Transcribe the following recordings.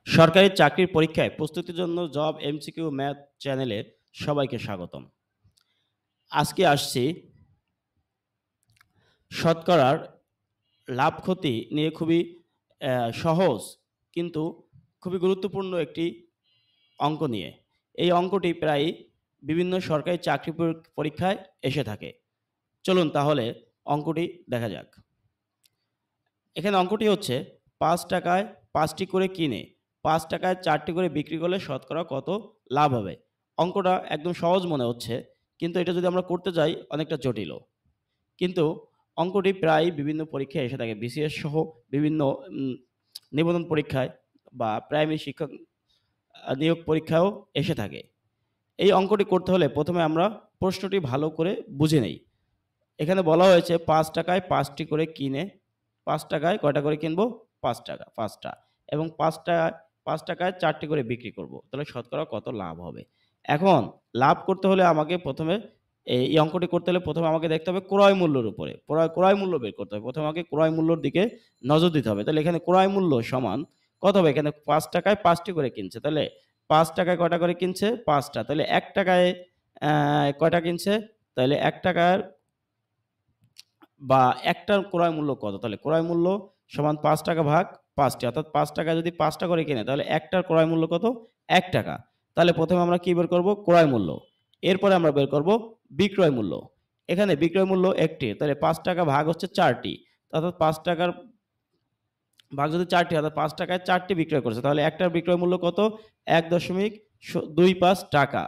সরকারি চাকরির পরীক্ষায় প্রস্তুতির জন্য জব এমসিকিউ ম্যাথ চ্যানেলে সবাইকে স্বাগতম। আজকে আসছি শতকরার লাভ ক্ষতি নিয়ে খুবই সহজ কিন্তু খুবই গুরুত্বপূর্ণ একটি অঙ্ক নিয়ে। এই অঙ্কটি প্রায় বিভিন্ন সরকারি চাকরি পরীক্ষায় এসে থাকে। চলুন তাহলে অঙ্কটি দেখা যাক। এখানে অঙ্কটি হচ্ছে ৳৫ য় ৫টি করে কিনে ৳৫ য় ৪টি করে বিক্রি করলে শতকরা কত লাভ হবে? অঙ্কটা একদম সহজ মনে হচ্ছে, কিন্তু এটা যদি আমরা করতে যাই অনেকটা জটিলও। কিন্তু অঙ্কটি প্রায় বিভিন্ন পরীক্ষায় এসে থাকে। বিসিএস সহ বিভিন্ন উম নিবন্ধন পরীক্ষায় বা প্রাইমারি শিক্ষক নিয়োগ পরীক্ষায়ও এসে থাকে। এই অঙ্কটি করতে হলে প্রথমে আমরা প্রশ্নটি ভালো করে বুঝে নেই। এখানে বলা হয়েছে ৳৫ য় ৫টি করে কিনে ৳৫ য় কয়টা করে কিনবো? ৳৫ টা এবং ৳৫ য় ৪টি করে বিক্রি করব। তাহলে শতকরা কত লাভ হবে? এখন লাভ করতে হলে আমাকে প্রথমে এই অঙ্কটি করতে হলে প্রথমে আমাকে দেখতে হবে ক্রয় মূল্যের উপরে। ক্রয় মূল্য বের করতে হবে। প্রথমে আমাকে ক্রয় মূল্যর দিকে নজর দিতে হবে। তাহলে এখানে ক্রয় মূল্য সমান কত হবে? এখানে ৳৫ য় ৫টি করে কিনছে। তাহলে ৳৫ য় কয়টা করে কিনছে? ৫ টা। তাহলে ৳১ য় কয়টা কিনছে? তাহলে ৳১ র বা একটার ক্রয় মূল্য কত? তাহলে ক্রয় মূল্য সমান ৳৫ ভাগ ৫টি। অর্থাৎ ৳৫ যদি ৫ টা করে কিনে তাহলে একটার ক্রয় মূল্য কত? ৳১। তাহলে প্রথমে আমরা কি বের করব? ক্রয় মূল্য। এরপরে আমরা বের করব বিক্রয় মূল্য। এখানে বিক্রয় মূল্য ১টি। তাহলে ৳৫ ভাগ হচ্ছে ৪টি। অর্থাৎ ৳৫ র ভাগ যদি ৪টি হয় অর্থাৎ ৳৫ য় ৪টি বিক্রয় করেছে। তাহলে একটার বিক্রয় মূল্য কত? ১.25 টাকা।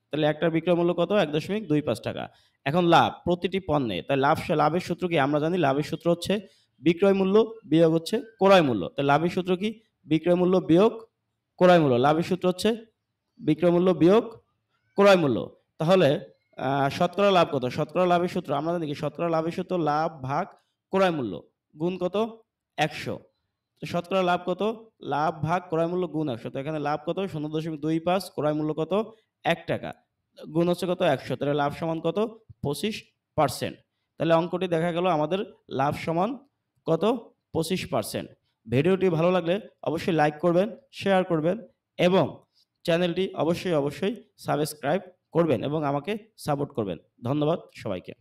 তাহলে একটার বিক্রয় মূল্য কত? ৳১.25। এখন লাভ প্রতিটি পণ্যে। তাহলে লাভের সূত্র কি? আমরা জানি লাভের সূত্র হচ্ছে বিক্রয় মূল্য বিয়োগ হচ্ছে ক্রয় মূল্য। তাহলে লাভের সূত্র কি? বিক্রয় মূল্য বিয়োগ ক্রয় মূল্য। লাভের সূত্র হচ্ছে বিক্রয় মূল্য বিয়োগ ক্রয় মূল্য। তাহলে শতকরা লাভ কত? শতকরা লাভের সূত্র আমরা জানি কি? শতকরা লাভের সূত্র লাভ ভাগ ক্রয় মূল্য গুণ কত? ১০০। তো শতকরা লাভ কত? লাভ ভাগ ক্রয় মূল্য গুণ ১০০। তো এখানে লাভ কত? ০.২৫, ক্রয় মূল্য কত? ৳১। গুণ হচ্ছে কত? ১০০। তাহলে লাভ সমান কত? ২৫%। তাহলে অঙ্কটি দেখা গেল আমাদের লাভ সমান কত? ২৫%। ভিডিওটি ভালো লাগলে অবশ্যই লাইক করবেন, শেয়ার করবেন এবং চ্যানেলটি অবশ্যই সাবস্ক্রাইব করবেন এবং আমাকে সাপোর্ট করবেন। ধন্যবাদ সবাইকে।